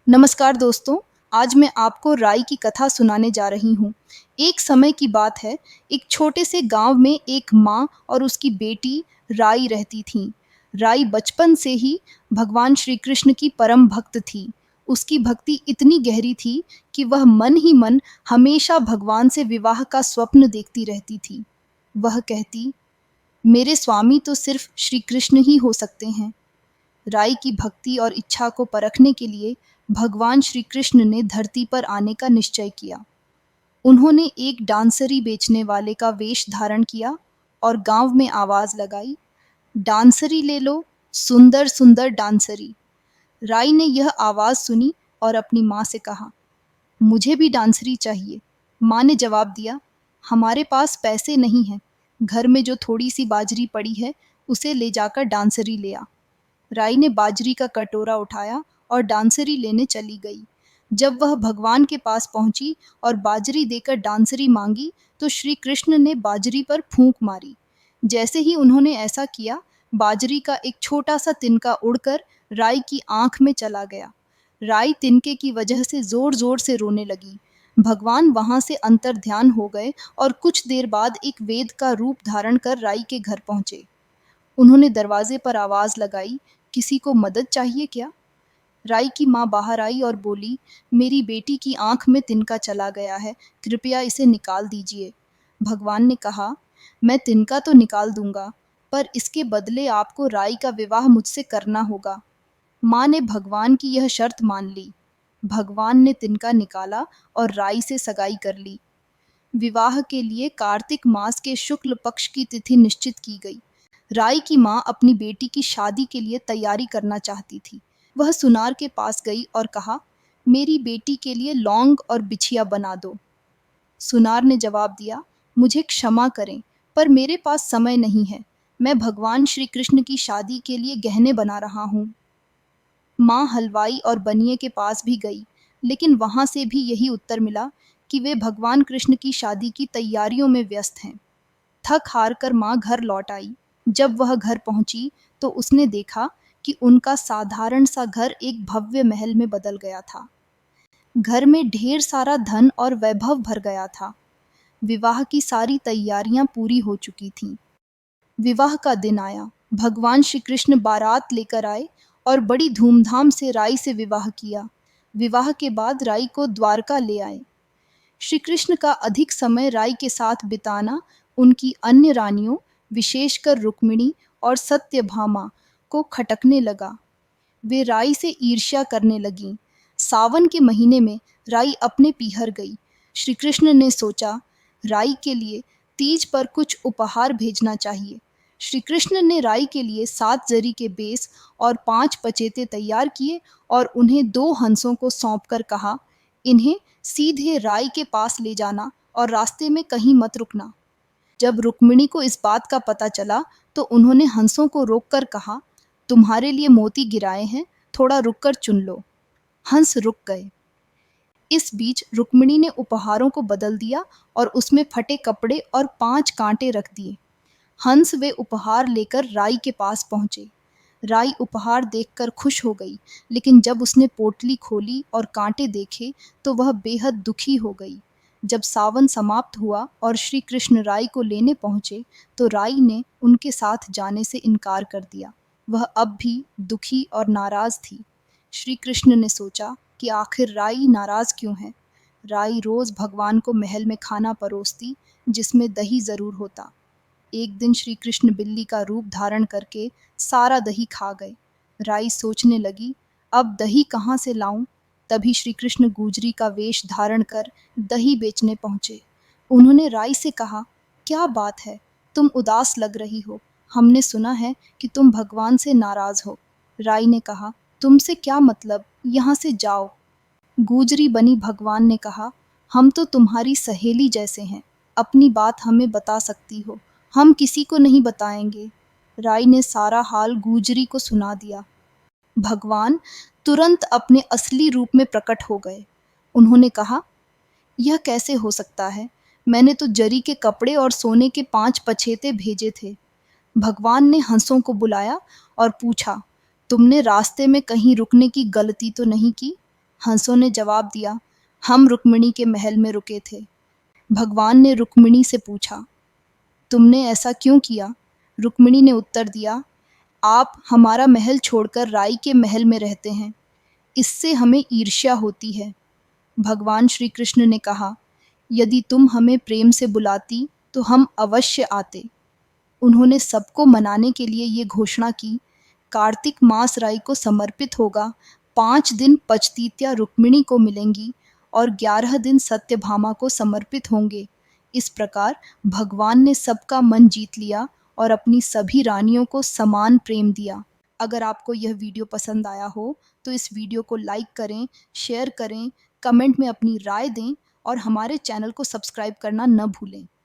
नमस्कार दोस्तों, आज मैं आपको राई की कथा सुनाने जा रही हूँ। एक समय की बात है, एक छोटे से गांव में एक माँ और उसकी बेटी राई रहती थीं। राई बचपन से ही भगवान श्री कृष्ण की परम भक्त थी। उसकी भक्ति इतनी गहरी थी कि वह मन ही मन हमेशा भगवान से विवाह का स्वप्न देखती रहती थी। वह कहती, मेरे स्वामी तो सिर्फ श्री कृष्ण ही हो सकते हैं। राई की भक्ति और इच्छा को परखने के लिए भगवान श्री कृष्ण ने धरती पर आने का निश्चय किया। उन्होंने एक डांसरी बेचने वाले का वेश धारण किया और गांव में आवाज लगाई, डांसरी ले लो, सुंदर सुंदर डांसरी। राई ने यह आवाज सुनी और अपनी माँ से कहा, मुझे भी डांसरी चाहिए। माँ ने जवाब दिया, हमारे पास पैसे नहीं हैं, घर में जो थोड़ी सी बाजरी पड़ी है उसे ले जाकर डांसरी ले आ। राई ने बाजरी का कटोरा उठाया और डांसरी लेने चली गई। जब वह भगवान के पास पहुंची और बाजरी देकर डांसरी मांगी तो श्री कृष्ण ने बाजरी पर फूंक मारी। जैसे ही उन्होंने ऐसा किया, बाजरी का एक छोटा सा तिनका उड़कर राई की आंख में चला गया। राई तिनके की वजह से जोर जोर से रोने लगी। भगवान वहां से अंतर्ध्यान हो गए और कुछ देर बाद एक वेद का रूप धारण कर राई के घर पहुंचे। उन्होंने दरवाजे पर आवाज लगाई, किसी को मदद चाहिए क्या? राई की माँ बाहर आई और बोली, मेरी बेटी की आंख में तिनका चला गया है, कृपया इसे निकाल दीजिए। भगवान ने कहा, मैं तिनका तो निकाल दूंगा, पर इसके बदले आपको राई का विवाह मुझसे करना होगा। माँ ने भगवान की यह शर्त मान ली। भगवान ने तिनका निकाला और राई से सगाई कर ली। विवाह के लिए कार्तिक मास के शुक्ल पक्ष की तिथि निश्चित की गई। राई की माँ अपनी बेटी की शादी के लिए तैयारी करना चाहती थी। वह सुनार के पास गई और कहा, मेरी बेटी के लिए लौंग और बिछिया बना दो। सुनार ने जवाब दिया, मुझे क्षमा करें, पर मेरे पास समय नहीं है। मैं भगवान श्री कृष्ण की शादी के लिए गहने बना रहा हूँ। माँ हलवाई और बनिए के पास भी गई, लेकिन वहां से भी यही उत्तर मिला कि वे भगवान कृष्ण की शादी की तैयारियों में व्यस्त हैं। थक हार कर माँ घर लौट आई। जब वह घर पहुंची तो उसने देखा कि उनका साधारण सा घर एक भव्य महल में बदल गया था। घर में ढेर सारा धन और वैभव भर गया था। विवाह की सारी तैयारियां पूरी हो चुकी थीं। विवाह का दिन आया। भगवान श्री कृष्ण बारात लेकर आए और बड़ी धूमधाम से राई से विवाह किया। विवाह के बाद राई को द्वारका ले आए। श्री कृष्ण का अधिक समय राई के साथ बिताना उनकी अन्य रानियों, विशेषकर रुक्मिणी और सत्यभामा को खटकने लगा। वे राई से ईर्ष्या करने लगीं। सावन के महीने में राई अपने पीहर गई। श्री कृष्ण ने सोचा, राई के लिए तीज पर कुछ उपहार भेजना चाहिए। श्री कृष्ण ने राई के लिए 7 जरी के बेस और 5 पचेते तैयार किए और उन्हें 2 हंसों को सौंपकर कहा, इन्हें सीधे राई के पास ले जाना और रास्ते में कहीं मत रुकना। जब रुक्मिणी को इस बात का पता चला तो उन्होंने हंसों को रोककर कहा, तुम्हारे लिए मोती गिराए हैं, थोड़ा रुककर चुन लो। हंस रुक गए। इस बीच रुक्मिणी ने उपहारों को बदल दिया और उसमें फटे कपड़े और 5 कांटे रख दिए। हंस वे उपहार लेकर राई के पास पहुंचे। राई उपहार देखकर खुश हो गई, लेकिन जब उसने पोटली खोली और कांटे देखे तो वह बेहद दुखी हो गई। जब सावन समाप्त हुआ और श्री कृष्ण राई को लेने पहुंचे तो राई ने उनके साथ जाने से इनकार कर दिया। वह अब भी दुखी और नाराज थी। श्री कृष्ण ने सोचा कि आखिर राई नाराज क्यों है। राई रोज भगवान को महल में खाना परोसती, जिसमें दही जरूर होता। एक दिन श्री कृष्ण बिल्ली का रूप धारण करके सारा दही खा गए। राई सोचने लगी, अब दही कहाँ से लाऊं? तभी श्री कृष्ण गुजरी का वेश धारण कर दही बेचने पहुंचे। उन्होंने राई से कहा, क्या बात है, तुम उदास लग रही हो। हमने सुना है कि तुम भगवान से नाराज हो। राई ने कहा, तुमसे क्या मतलब, यहाँ से जाओ। गुजरी बनी भगवान ने कहा, हम तो तुम्हारी सहेली जैसे हैं, अपनी बात हमें बता सकती हो, हम किसी को नहीं बताएंगे। राई ने सारा हाल गुजरी को सुना दिया। भगवान तुरंत अपने असली रूप में प्रकट हो गए। उन्होंने कहा, यह कैसे हो सकता है? मैंने तो जरी के कपड़े और सोने के 5 पछेते भेजे थे। भगवान ने हंसों को बुलाया और पूछा, तुमने रास्ते में कहीं रुकने की गलती तो नहीं की? हंसों ने जवाब दिया, हम रुक्मिणी के महल में रुके थे। भगवान ने रुक्मिणी से पूछा, तुमने ऐसा क्यों किया? रुक्मिणी ने उत्तर दिया, आप हमारा महल छोड़कर राई के महल में रहते हैं, इससे हमें ईर्ष्या होती है। भगवान श्री कृष्ण ने कहा, यदि तुम हमें प्रेम से बुलाती तो हम अवश्य आते। उन्होंने सबको मनाने के लिए ये घोषणा की, कार्तिक मास राई को समर्पित होगा, 5 दिन पचतीत्या रुक्मिणी को मिलेंगी और 11 दिन सत्यभामा को समर्पित होंगे। इस प्रकार भगवान ने सबका मन जीत लिया और अपनी सभी रानियों को समान प्रेम दिया। अगर आपको यह वीडियो पसंद आया हो तो इस वीडियो को लाइक करें, शेयर करें, कमेंट में अपनी राय दें और हमारे चैनल को सब्सक्राइब करना न भूलें।